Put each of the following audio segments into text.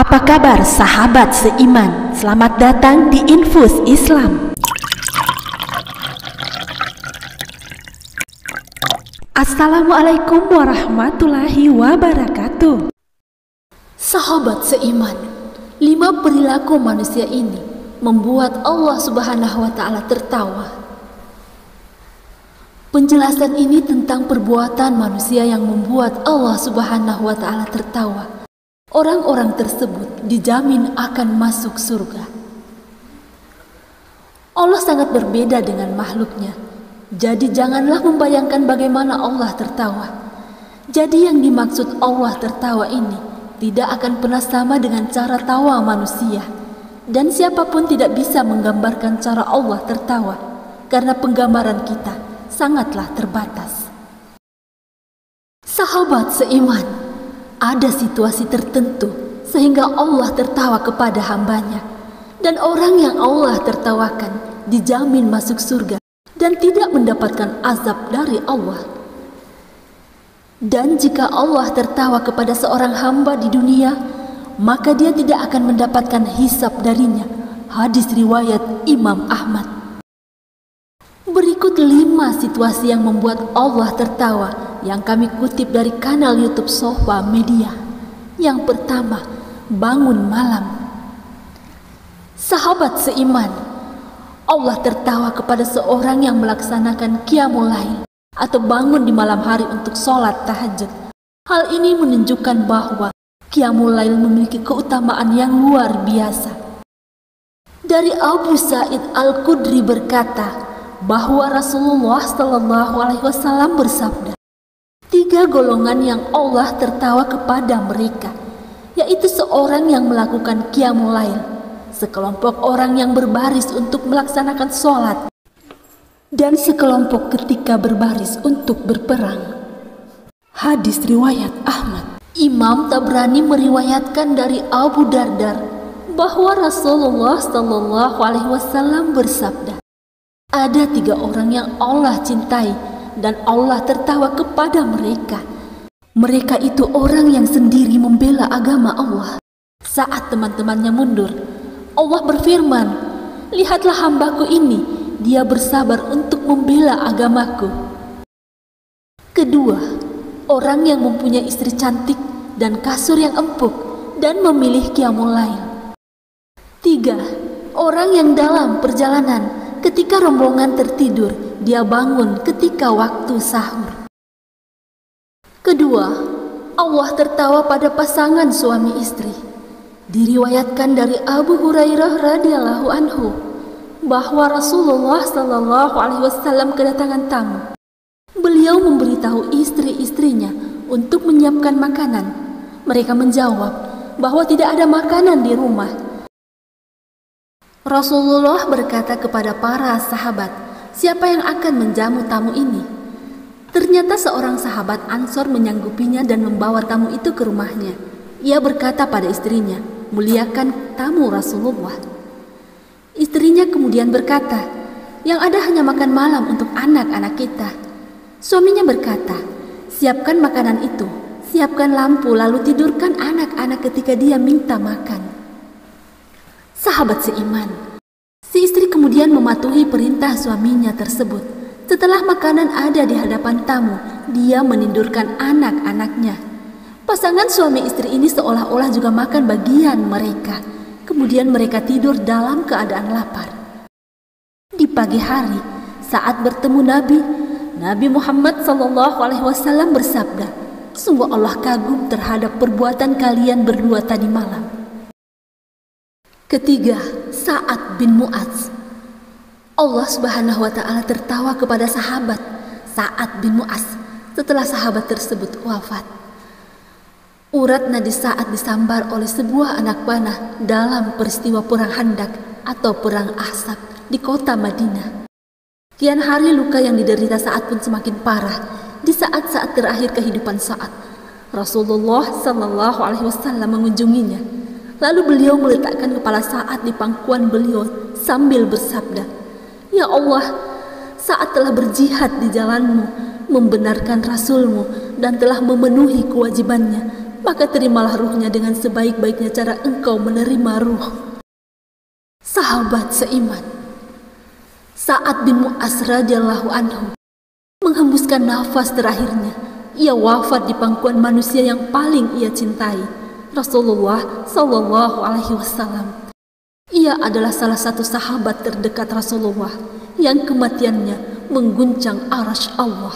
Apa kabar sahabat seiman? Selamat datang di Infus Islam. Assalamualaikum warahmatullahi wabarakatuh. Sahabat seiman, 5 perilaku manusia ini membuat Allah Subhanahu wa Ta'ala tertawa. Penjelasan ini tentang perbuatan manusia yang membuat Allah Subhanahu wa Ta'ala tertawa. Orang-orang tersebut dijamin akan masuk surga. Allah sangat berbeda dengan makhluknya. Jadi janganlah membayangkan bagaimana Allah tertawa. Jadi yang dimaksud Allah tertawa ini tidak akan pernah sama dengan cara tawa manusia. Dan siapapun tidak bisa menggambarkan cara Allah tertawa, karena penggambaran kita sangatlah terbatas. Sahabat seiman, ada situasi tertentu sehingga Allah tertawa kepada hambanya, dan orang yang Allah tertawakan dijamin masuk surga dan tidak mendapatkan azab dari Allah. Dan jika Allah tertawa kepada seorang hamba di dunia, maka dia tidak akan mendapatkan hisab darinya. Hadis riwayat Imam Ahmad. Berikut 5 situasi yang membuat Allah tertawa yang kami kutip dari kanal YouTube Sofa Media. Yang pertama, bangun malam. Sahabat seiman, Allah tertawa kepada seorang yang melaksanakan qiyamul lail atau bangun di malam hari untuk sholat tahajud. Hal ini menunjukkan bahwa qiyamul lail memiliki keutamaan yang luar biasa. Dari Abu Sa'id Al-Khudri berkata bahwa Rasulullah SAW bersabda, 3 golongan yang Allah tertawa kepada mereka, yaitu seorang yang melakukan qiyamul lail, sekelompok orang yang berbaris untuk melaksanakan sholat, dan sekelompok ketika berbaris untuk berperang. Hadis riwayat Ahmad. Imam Tabrani meriwayatkan dari Abu Darda bahwa Rasulullah SAW bersabda, ada 3 orang yang Allah cintai dan Allah tertawa kepada mereka. Mereka itu orang yang sendiri membela agama Allah. Saat teman-temannya mundur, Allah berfirman, lihatlah hambaku ini, dia bersabar untuk membela agamaku. Kedua, orang yang mempunyai istri cantik dan kasur yang empuk dan memilih qiyamul lail. 3, orang yang dalam perjalanan ketika rombongan tertidur, dia bangun ketika waktu sahur. Kedua, Allah tertawa pada pasangan suami istri. Diriwayatkan dari Abu Hurairah radhiyallahu anhu bahwa Rasulullah SAW kedatangan tamu. Beliau memberitahu istri-istrinya untuk menyiapkan makanan. Mereka menjawab bahwa tidak ada makanan di rumah. Rasulullah berkata kepada para sahabat, siapa yang akan menjamu tamu ini? Ternyata seorang sahabat Ansor menyanggupinya dan membawa tamu itu ke rumahnya. Ia berkata pada istrinya, muliakan tamu Rasulullah. Istrinya kemudian berkata, yang ada hanya makan malam untuk anak-anak kita. Suaminya berkata, siapkan makanan itu, siapkan lampu, lalu tidurkan anak-anak ketika dia minta makan. Sahabat seiman, si istri kemudian mematuhi perintah suaminya tersebut. Setelah makanan ada di hadapan tamu, dia menidurkan anak-anaknya. Pasangan suami istri ini seolah-olah juga makan bagian mereka. Kemudian mereka tidur dalam keadaan lapar. Di pagi hari, saat bertemu Nabi Muhammad SAW bersabda, sungguh Allah kagum terhadap perbuatan kalian berdua tadi malam. Ketiga, Sa'ad bin Mu'adz. Allah Subhanahu wa Ta'ala tertawa kepada sahabat Sa'ad bin Mu'adz setelah sahabat tersebut wafat. Urat nadi Sa'ad disambar oleh sebuah anak panah dalam peristiwa perang Khandaq atau perang Ahzab di kota Madinah. Kian hari luka yang diderita Sa'ad pun semakin parah. Di saat-saat terakhir kehidupan Sa'ad, Rasulullah SAW mengunjunginya. Lalu beliau meletakkan kepala Sa'ad di pangkuan beliau sambil bersabda, ya Allah, Sa'ad telah berjihad di jalanmu, membenarkan Rasulmu dan telah memenuhi kewajibannya. maka terimalah ruhnya dengan sebaik-baiknya cara engkau menerima ruh. Sahabat seiman, Sa'ad bin Mu'az radhiyallahu anhu menghembuskan nafas terakhirnya. Ia wafat di pangkuan manusia yang paling ia cintai, Rasulullah Sallallahu Alaihi Wasallam. Ia adalah salah satu sahabat terdekat Rasulullah yang kematiannya mengguncang arasy Allah.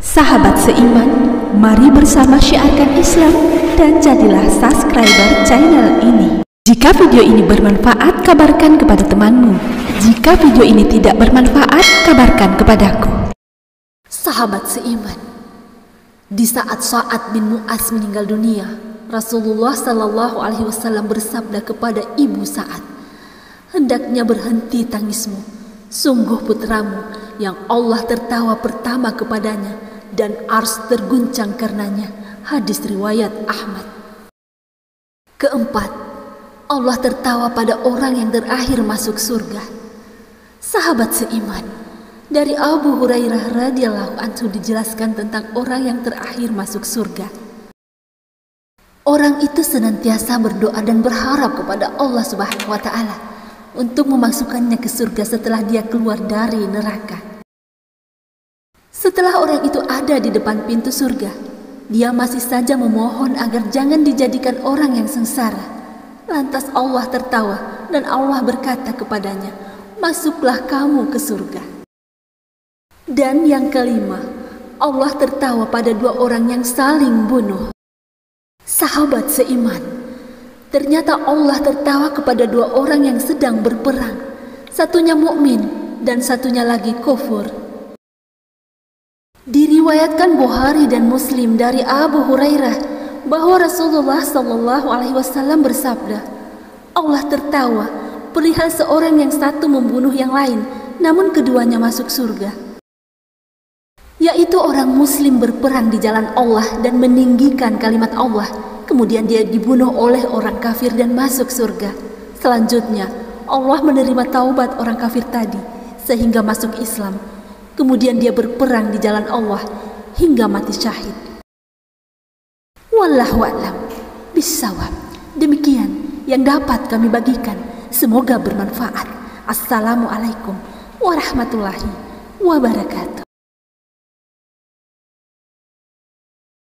Sahabat seiman, mari bersama syiarkan Islam dan jadilah subscriber channel ini. Jika video ini bermanfaat, kabarkan kepada temanmu. Jika video ini tidak bermanfaat, kabarkan kepadaku. Sahabat seiman, di saat Sa'ad bin Mu'az meninggal dunia, Rasulullah Sallallahu Alaihi Wasallam bersabda kepada ibu Sa'ad, "Hendaknya berhenti tangismu. Sungguh putramu yang Allah tertawa pertama kepadanya dan ars terguncang karenanya." Hadis riwayat Ahmad. Keempat, Allah tertawa pada orang yang terakhir masuk surga. Sahabat seiman, dari Abu Hurairah radhiyallahu anhu dijelaskan tentang orang yang terakhir masuk surga. Orang itu senantiasa berdoa dan berharap kepada Allah Subhanahu wa taala untuk memasukkannya ke surga setelah dia keluar dari neraka. Setelah orang itu ada di depan pintu surga, dia masih saja memohon agar jangan dijadikan orang yang sengsara. Lantas Allah tertawa dan Allah berkata kepadanya, "Masuklah kamu ke surga." Dan yang kelima, Allah tertawa pada dua orang yang saling bunuh. Sahabat seiman, ternyata Allah tertawa kepada dua orang yang sedang berperang. Satunya mukmin dan satunya lagi kufur. Diriwayatkan Bukhari dan Muslim dari Abu Hurairah bahwa Rasulullah Sallallahu Alaihi Wasallam bersabda, Allah tertawa perihal seorang yang satu membunuh yang lain, namun keduanya masuk surga. Yaitu orang muslim berperang di jalan Allah dan meninggikan kalimat Allah, kemudian dia dibunuh oleh orang kafir dan masuk surga. Selanjutnya Allah menerima taubat orang kafir tadi sehingga masuk Islam. Kemudian dia berperang di jalan Allah hingga mati syahid. Wallahu a'lam bishawab. Demikian yang dapat kami bagikan. Semoga bermanfaat. Assalamualaikum warahmatullahi wabarakatuh.